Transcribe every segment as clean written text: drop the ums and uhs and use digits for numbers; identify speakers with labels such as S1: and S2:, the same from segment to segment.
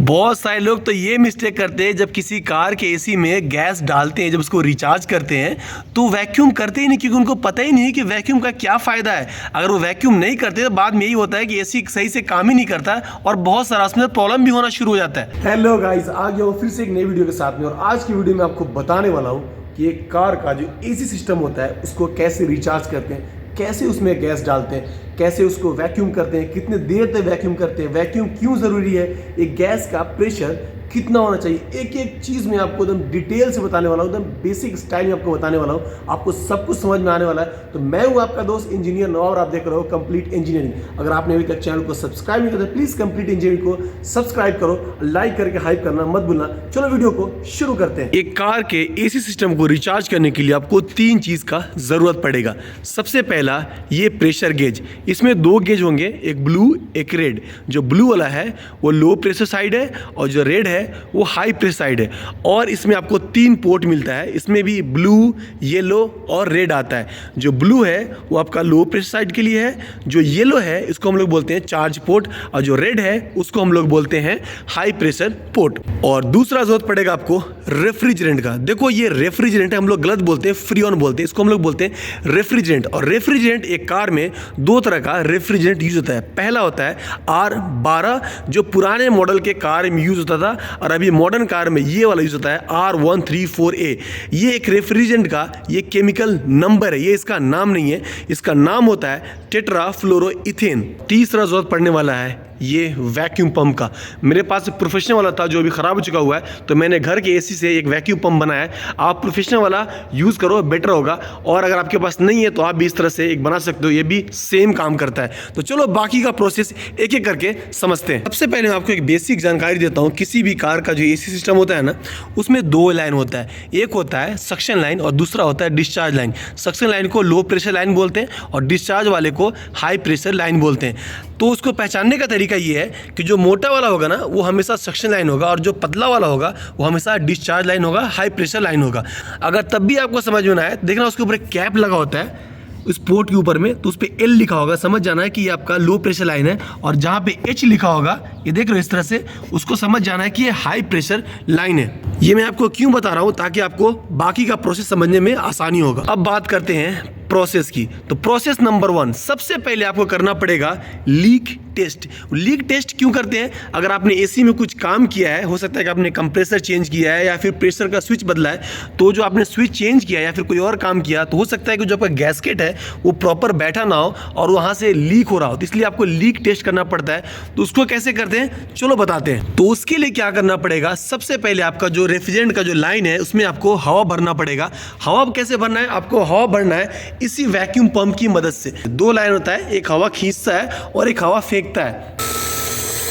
S1: बहुत सारे लोग तो ये मिस्टेक करते हैं, जब किसी कार के एसी में गैस डालते हैं, जब उसको रिचार्ज करते हैं तो वैक्यूम करते ही नहीं, क्योंकि उनको पता ही नहीं कि वैक्यूम का क्या फ़ायदा है। अगर वो वैक्यूम नहीं करते तो बाद में यही होता है कि एसी सही से काम ही नहीं करता और बहुत सारा उसमें प्रॉब्लम भी होना शुरू हो जाता है।
S2: हेलो गाइस, आ गया हूँ फिर से एक नई वीडियो के साथ में। और आज की वीडियो में आपको बताने वाला हूँ कि एक कार का जो एसी सिस्टम होता है उसको कैसे रिचार्ज करते हैं, कैसे उसमें गैस डालते हैं, कैसे उसको वैक्यूम करते हैं, कितने देर तक वैक्यूम करते हैं, वैक्यूम क्यों ज़रूरी है, एक गैस का प्रेशर कितना होना चाहिए, एक एक चीज़ में आपको एकदम डिटेल से बताने वाला हूँ, एकदम बेसिक स्टाइल में आपको बताने वाला हूँ। आपको सब कुछ समझ में आने वाला है। तो मैं हूँ आपका दोस्त इंजीनियर नवाब और आप देख रहे हो कंप्लीट इंजीनियरिंग। अगर आपने अभी तक चैनल को सब्सक्राइब नहीं किया तो प्लीज़ कंप्लीट इंजीनियरिंग को सब्सक्राइब करो, लाइक करके हाइप करना मत भूलना। चलो वीडियो को शुरू करते हैं।
S1: एक कार के एसी सिस्टम को रिचार्ज करने के लिए आपको तीन चीज़ का ज़रूरत पड़ेगा। सबसे पहला ये प्रेशर गेज, इसमें दो गेज होंगे, एक ब्लू एक रेड। जो ब्लू वाला है वो लो प्रेशर साइड है और जो रेड है वो हाई प्रेशर साइड है। और इसमें आपको तीन पोर्ट मिलता है, इसमें भी ब्लू, येलो और रेड आता है। जो ब्लू है वो आपका लो प्रेशर साइड के लिए है, जो येलो है इसको हम लोग बोलते हैं चार्ज पोर्ट, और जो रेड है उसको हम लोग बोलते हैं हाई प्रेशर पोर्ट। और दूसरा जरूरत पड़ेगा आपको रेफ्रिजरेंट का। देखो ये रेफ्रिजरेंट है, हम लोग गलत बोलते हैं, फ्रीऑन बोलते हैं, इसको हम लोग बोलते हैं रेफ्रिजरेंट। और रेफ्रिजरेंट एक कार में दो तरह का रेफ्रिजरेंट यूज होता है। पहला होता है R12 जो पुराने मॉडल के कार में यूज होता था, और अभी मॉडर्न कार में ये वाला यूज होता है R134A। ये एक रेफ्रिजरेंट का ये केमिकल नंबर है, ये इसका नाम नहीं है, इसका नाम होता है टेट्राफ्लोरोइथेन। तीसरा जरूरत पड़ने वाला है ये वैक्यूम पंप का। मेरे पास प्रोफेशनल वाला था जो अभी ख़राब हो चुका हुआ है, तो मैंने घर के एसी से एक वैक्यूम पंप बनाया है। आप प्रोफेशनल वाला यूज़ करो, बेटर होगा। और अगर आपके पास नहीं है तो आप भी इस तरह से एक बना सकते हो, ये भी सेम काम करता है। तो चलो बाकी का प्रोसेस एक एक करके समझते हैं। सबसे पहले मैं आपको एक बेसिक जानकारी देता हूँ। किसी भी कार का जो एसी सिस्टम होता है ना, उसमें दो लाइन होता है, एक होता है सक्शन लाइन और दूसरा होता है डिस्चार्ज लाइन। सक्शन लाइन को लो प्रेशर लाइन बोलते हैं और डिस्चार्ज वाले को हाई प्रेशर लाइन बोलते हैं। तो उसको पहचानने का तरीका ये है कि जो मोटा वाला होगा ना वो हमेशा सक्शन लाइन होगा, और जो पतला वाला होगा वो हमेशा डिस्चार्ज लाइन होगा, हाई प्रेशर लाइन होगा। अगर तब भी आपको समझ में ना आए, देखना उसके ऊपर एक कैप लगा होता है इस पोर्ट के ऊपर में, तो उस पर L लिखा होगा, समझ जाना है कि ये आपका लो प्रेशर लाइन है। और जहाँ पे H लिखा होगा, ये देख रहे हो इस तरह से, उसको समझ जाना है कि ये हाई प्रेशर लाइन है। ये मैं आपको क्यों बता रहा हूँ, ताकि आपको बाकी का प्रोसेस समझने में आसानी होगा। अब बात करते हैं प्रोसेस की। तो प्रोसेस नंबर 1, सबसे पहले आपको करना पड़ेगा लीक टेस्ट। लीक टेस्ट क्यों करते हैं? अगर आपने एसी में कुछ काम किया है, हो सकता है कि आपने कंप्रेसर चेंज किया है या फिर प्रेशर का स्विच बदला है, तो जो आपने स्विच चेंज किया या फिर कोई और काम किया, तो हो सकता है कि जो आपका गैसकेट है वो प्रॉपर बैठा ना हो और वहाँ से लीक हो रहा हो, तो इसलिए आपको लीक टेस्ट करना पड़ता है। तो उसको कैसे करते हैं चलो बताते हैं। तो उसके लिए क्या करना पड़ेगा, सबसे पहले आपका जो रेफ्रिजरेंट का जो लाइन है उसमें आपको हवा भरना पड़ेगा। हवा कैसे भरना है? आपको हवा भरना है इसी वैक्यूम पंप की मदद से। दो लाइन होता है, एक हवा खींचता है और एक हवा फेंकता है।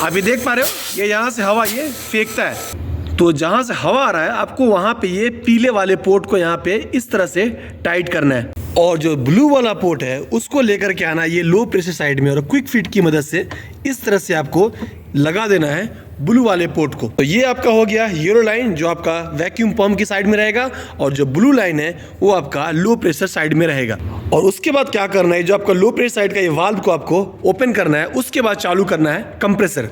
S1: आप ये देख पा रहे हो, ये यहाँ से हवा ये फेंकता है। तो जहाँ से हवा आ रहा है आपको वहाँ पे ये पीले वाले पोर्ट को यहाँ पे इस तरह से टाइट करना है, और जो ब्लू वाला पोर्ट है उसको लेकर के आना ये लो प्रेशर साइड में, और क्विक फिट की मदद से इस तरह से आपको लगा देना है ब्लू वाले पोर्ट को। तो ये आपका हो गया येलो लाइन जो आपका वैक्यूम पंप की साइड में रहेगा, और जो ब्लू लाइन है वो आपका लो प्रेशर साइड में रहेगा। और उसके बाद क्या करना है, जो आपका लो प्रेशर साइड का ये वाल्व को आपको ओपन करना है, उसके बाद चालू करना है कंप्रेसर।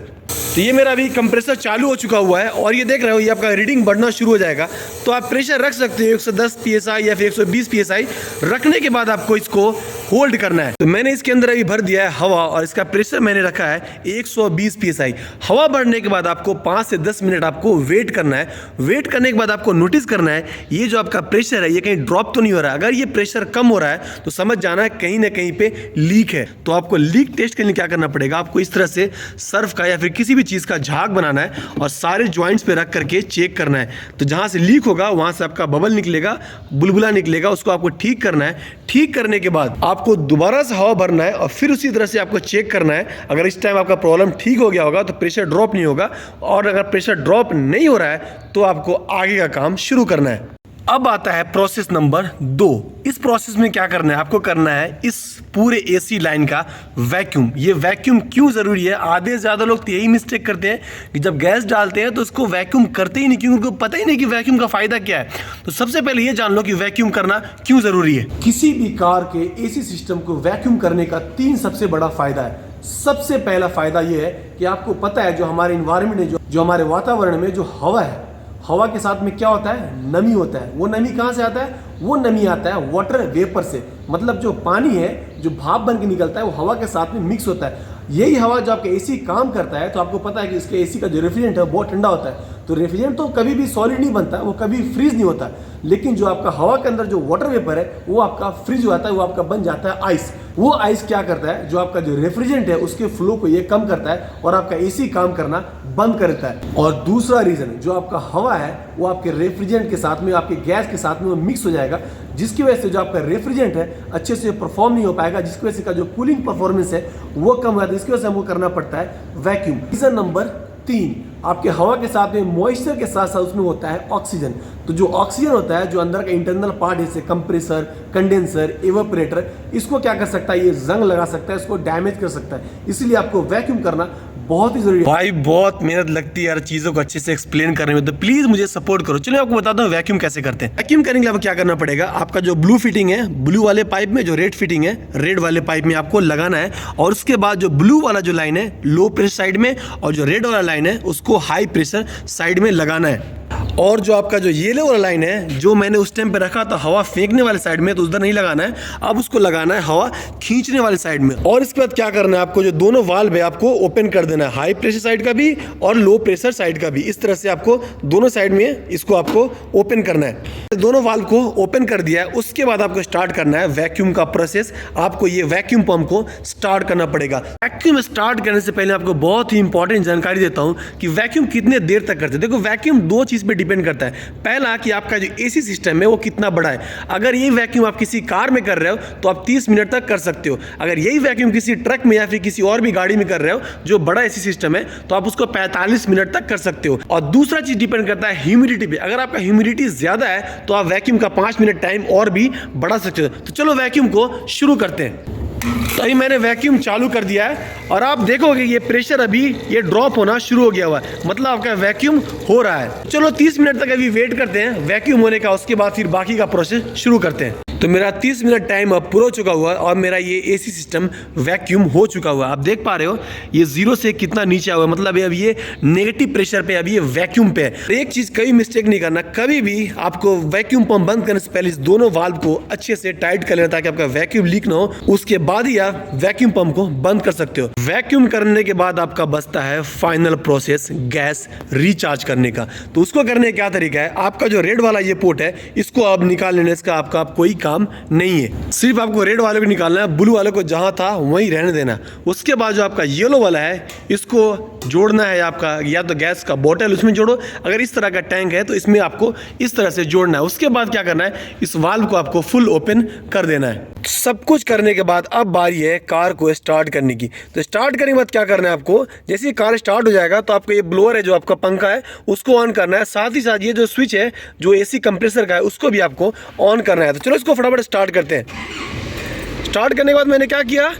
S1: तो ये मेरा अभी कंप्रेसर चालू हो चुका हुआ है, और ये देख रहे हो ये आपका रीडिंग बढ़ना शुरू हो जाएगा। तो आप प्रेशर रख सकते हो 110 PSI या फिर 120 PSI। रखने के बाद आपको इसको होल्ड करना है। तो मैंने इसके अंदर अभी भर दिया है हवा, और इसका प्रेशर मैंने रखा है 120 PSI। हवा भरने के बाद आपको 5 से 10 मिनट आपको वेट करना है। वेट करने के बाद आपको नोटिस करना है ये जो आपका प्रेशर है ये कहीं ड्रॉप तो नहीं हो रहा है। अगर ये प्रेशर कम हो रहा है तो समझ जाना है कहीं ना कहीं पे लीक है। तो आपको लीक टेस्ट के लिए क्या करना पड़ेगा, आपको इस तरह से सर्फ का या फिर किसी भी चीज़ का झाग बनाना है और सारे जॉइंट्स पे रख करके चेक करना है। तो जहाँ से लीक होगा वहाँ से आपका बबल निकलेगा, बुलबुला निकलेगा, उसको आपको ठीक करना है। ठीक करने के बाद आपको दोबारा से हवा भरना है और फिर उसी तरह से आपको चेक करना है। अगर इस टाइम आपका प्रॉब्लम ठीक हो गया होगा तो प्रेशर ड्रॉप नहीं होगा, और अगर प्रेशर ड्रॉप नहीं हो रहा है तो आपको आगे का काम शुरू करना है। अब आता है प्रोसेस नंबर 2। इस प्रोसेस में क्या करना है, आपको करना है इस पूरे एसी लाइन का वैक्यूम। ये वैक्यूम क्यों ज़रूरी है? आधे से ज़्यादा लोग तो यही मिस्टेक करते हैं कि जब गैस डालते हैं तो उसको वैक्यूम करते ही नहीं, क्योंकि उनको पता ही नहीं कि वैक्यूम का फ़ायदा क्या है। तो सबसे पहले ये जान लो कि वैक्यूम करना क्यों ज़रूरी है।
S2: किसी भी कार के एसी सिस्टम को वैक्यूम करने का 3 सबसे बड़ा फायदा है। सबसे पहला फायदा ये है कि आपको पता है जो हमारे इन्वायरमेंट है, जो हमारे वातावरण में जो हवा है, हवा के साथ में क्या होता है, नमी होता है। वो नमी कहाँ से आता है? वो नमी आता है वाटर वेपर से, मतलब जो पानी है जो भाप बन के निकलता है वो हवा के साथ में मिक्स होता है। यही हवा जो आपका एसी काम करता है, तो आपको पता है कि इसके एसी का जो रेफ्रिजरेंट है बहुत ठंडा होता है। तो रेफ्रिजरेंट तो कभी भी सॉलिड नहीं बनता, वो कभी फ्रीज नहीं होता, लेकिन जो आपका हवा के अंदर जो वाटर वेपर है वो आपका फ्रीज हो जाता है, वो आपका बन जाता है आइस। वो आइस क्या करता है, जो आपका जो रेफ्रिजरेंट है उसके फ्लो को ये कम करता है और आपका एसी काम करना बंद करता है। और दूसरा रीजन, जो आपका हवा है वो आपके रेफ्रिजरेंट के साथ में, आपके गैस के साथ में वो मिक्स हो जाएगा, जिसकी वजह से जो आपका रेफ्रिजरेंट है अच्छे से परफॉर्म नहीं हो पाएगा, जिसकी वजह से का जो कूलिंग परफॉर्मेंस है वो कम हो जाता है। इसकी वजह से हमको करना पड़ता है वैक्यूम। रीजन नंबर 3, आपके हवा के साथ में मॉइस्चर के साथ साथ उसमें होता है ऑक्सीजन। तो जो ऑक्सीजन होता है, जो अंदर का इंटरनल पार्ट है, जैसे कंप्रेसर, कंडेंसर, एवापोरेटर, इसको क्या कर सकता है, ये जंग लगा सकता है, इसको डैमेज कर सकता है। इसलिए आपको वैक्यूम करना बहुत ही जरूरी है।
S1: भाई बहुत मेहनत लगती है यार चीज़ों को अच्छे से एक्सप्लेन करने में, तो प्लीज़ मुझे सपोर्ट करो। चलिए आपको बताता हूँ वैक्यूम कैसे करते हैं। वैक्यूम करने के लिए आपको क्या करना पड़ेगा, आपका जो ब्लू फिटिंग है, ब्लू वाले पाइप में जो रेड फिटिंग है, रेड वाले पाइप में आपको लगाना है। और उसके बाद जो ब्लू वाला जो लाइन है लो प्रेशर साइड में, और जो रेड वाला लाइन है उसको हाई प्रेशर साइड में लगाना है। और जो आपका जो येलो वाला लाइन है, जो मैंने उस टाइम पे रखा था हवा फेंकने वाले साइड में, तो उधर नहीं लगाना है, अब उसको लगाना है हवा खींचने वाले साइड में। और इसके बाद क्या करना है, आपको जो दोनों वाल्व है आपको ओपन कर देना है, हाई प्रेशर साइड का भी और लो प्रेशर साइड का भी। इस तरह से आपको दोनों साइड में इसको आपको ओपन करना है। दोनों वाल्व को ओपन कर दिया है, उसके बाद आपको स्टार्ट करना है वैक्यूम का प्रोसेस। आपको ये वैक्यूम पंप को स्टार्ट करना पड़ेगा। वैक्यूम स्टार्ट करने से पहले आपको बहुत ही इंपॉर्टेंट जानकारी देता हूं कि वैक्यूम कितने देर तक करते हैं। देखो वैक्यूम दो चीज पे डिपेंड करता है। पहला कि आपका जो एसी सिस्टम है वो कितना बड़ा है। अगर ये वैक्यूम आप किसी कार में कर रहे हो तो आप 30 मिनट तक कर सकते हो। अगर यही वैक्यूम किसी ट्रक में या फिर किसी और भी गाड़ी में कर रहे हो जो बड़ा एसी सिस्टम है, तो आप उसको 45 मिनट तक कर सकते हो। और दूसरा चीज डिपेंड करता है ह्यूमिडिटी पे। अगर आपका ह्यूमिडिटी ज्यादा है तो आप वैक्यूम का 5 मिनट टाइम और भी बढ़ा सकते हो। तो चलो वैक्यूम को शुरू करते हैं। तो अभी मैंने वैक्यूम चालू कर दिया है और आप देखोगे ये प्रेशर अभी ये ड्रॉप होना शुरू हो गया हुआ है, मतलब आपका वैक्यूम हो रहा है। चलो 30 मिनट तक अभी वेट करते हैं वैक्यूम होने का, उसके बाद फिर बाकी का प्रोसेस शुरू करते हैं। तो मेरा 30 मिनट टाइम अब पूरा हो चुका हुआ है और मेरा ये एसी सिस्टम वैक्यूम हो चुका हुआ है। आप देख पा रहे हो ये 0 से कितना नीचे हुआ है, मतलब अब ये नेगेटिव प्रेशर पे, अभी ये वैक्यूम पे है। एक चीज कभी मिस्टेक नहीं करना, कभी भी आपको वैक्यूम पंप बंद करने से पहले इस दोनों वाल्व को अच्छे से टाइट कर लेना ताकि आपका वैक्यूम लीक ना हो। उसके बाद ही आप वैक्यूम पंप को बंद कर सकते हो। वैक्यूम करने के बाद आपका बचता है फाइनल प्रोसेस गैस रिचार्ज करने का। तो उसको करने का क्या तरीका है, आपका जो रेड वाला ये पोर्ट है इसको अब निकाल लेने का आपका कोई काम नहीं है। सिर्फ आपको रेड वाले को निकालना है, ब्लू वाले को जहां था वहीं रहने देना। उसके बाद जो आपका येलो वाला है इसको जोड़ना है आपका, या तो गैस का बोतल उसमें जोड़ो, अगर इस तरह का टैंक है तो इसमें आपको इस तरह से जोड़ना है। उसके बाद क्या करना है, इस वाल्व को आपको फुल ओपन कर देना है। सब कुछ करने के बाद अब बारी है कार को स्टार्ट करने की। तो स्टार्ट करने के बाद क्या करना है आपको, जैसे ही कार स्टार्ट हो जाएगा तो आपका ये ब्लोअर है जो आपका पंखा है उसको ऑन करना है। साथ ही साथ ये जो स्विच है जो एसी कंप्रेसर का है उसको भी आपको ऑन करना है। तो चलो इसको फटाफट स्टार्ट करते हैं। स्टार्ट करने के बाद मैंने क्या किया,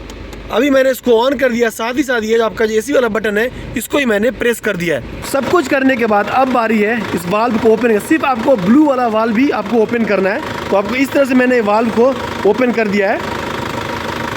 S1: अभी मैंने इसको ऑन कर दिया, साथ ही साथ ये आपका जो एसी वाला बटन है इसको ही मैंने प्रेस कर दिया है। सब कुछ करने के बाद अब बारी है इस वाल्व को ओपन, सिर्फ आपको ब्लू वाला वाल्व भी आपको ओपन करना है। तो आपको इस तरह से मैंने वाल्व को ओपन कर दिया है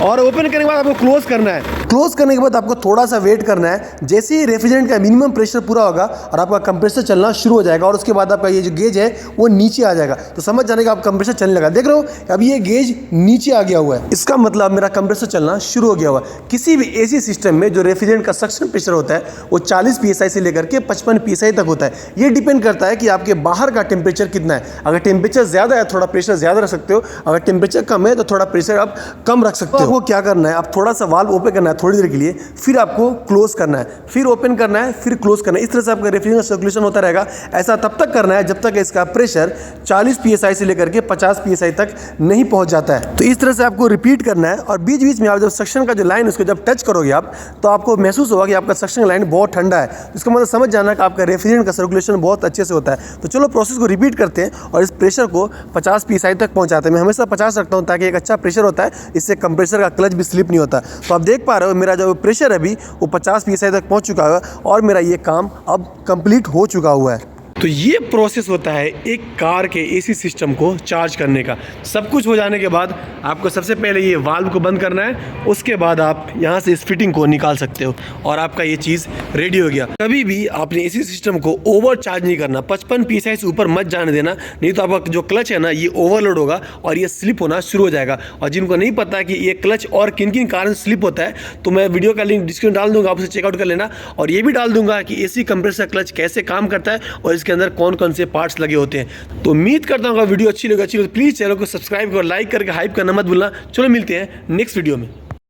S1: और ओपन करने के बाद आपको क्लोज करना है। क्लोज करने के बाद आपको थोड़ा सा वेट करना है। जैसे ही रेफ्रिजरेंट का मिनिमम प्रेशर पूरा होगा और आपका कंप्रेसर चलना शुरू हो जाएगा और उसके बाद आपका ये जो गेज है वो नीचे आ जाएगा, तो समझ जाने का आप कंप्रेसर चलने लगा। देख रहे हो अभी ये गेज नीचे आ गया हुआ है, इसका मतलब मेरा कंप्रेसर चलना शुरू हो गया हुआ है। किसी भी एसी सिस्टम में जो रेफ्रिजरेंट का सक्शन प्रेशर होता है वो 40 PSI से लेकर के 55 PSI तक होता है। ये डिपेंड करता है कि आपके बाहर का टेम्परेचर कितना है। अगर टेम्परेचर ज्यादा है थोड़ा प्रेशर ज्यादा रख सकते हो, अगर टेम्परेचर कम है तो थोड़ा प्रेशर आप कम रख सकते हो। वो क्या करना है, आप थोड़ा सा वाल्व ओपन करना है थोड़ी देर के लिए, फिर आपको क्लोज करना है, फिर ओपन करना है, फिर क्लोज करना है। इस तरह से आपका रेफ्रिजरेंट सर्कुलेशन होता रहेगा। ऐसा तब तक करना है जब तक इसका प्रेशर 40 PSI से लेकर के 50 PSI तक नहीं पहुंच जाता है। तो इस तरह से आपको रिपीट करना है और बीच बीच में आप जब सक्शन का जो लाइन उसको जब टच करोगे आप, तो आपको महसूस होगा कि आपका सक्शन लाइन बहुत ठंडा है। इसका मतलब समझ जाना कि आपका रेफ्रिजरेंट का सर्कुलेशन बहुत अच्छे से होता है। तो चलो प्रोसेस को रिपीट करते हैं और इस प्रेशर को 50 PSI तक पहुंचाते हैं। मैं हमेशा 50 रखता हूं ताकि एक अच्छा प्रेशर होता है, इससे कंप्रेसर का क्लच भी स्लिप नहीं होता। तो आप देख पा रहे हो मेरा जो प्रेशर है अभी वो 50 PSI तक पहुंच चुका है और मेरा ये काम अब कंप्लीट हो चुका हुआ है। तो ये प्रोसेस होता है एक कार के एसी सिस्टम को चार्ज करने का। सब कुछ हो जाने के बाद आपको सबसे पहले ये वाल्व को बंद करना है, उसके बाद आप यहाँ से इस फिटिंग को निकाल सकते हो और आपका ये चीज़ रेडी हो गया। कभी भी आपने एसी सिस्टम को ओवर चार्ज नहीं करना, 55 PSI से ऊपर मत जाने देना, नहीं तो आपका जो क्लच है ना ये ओवरलोड होगा और ये स्लिप होना शुरू हो जाएगा। और जिनको नहीं पता कि ये क्लच और किन किन कारण स्लिप होता है तो मैं वीडियो का लिंक डिस्क्रिप्शन डाल दूंगा, आप उसे चेकआउट कर लेना। और ये भी डाल दूंगा कि एसी कंप्रेसर क्लच कैसे काम करता है और इसके अंदर कौन कौन से पार्ट्स लगे होते हैं। तो उम्मीद करता हूँ वीडियो अच्छी लगे तो प्लीज़ चैनल को सब्सक्राइब कर, लाइक करके हाइप करना मत भूलना। चलो मिलते हैं नेक्स्ट वीडियो में।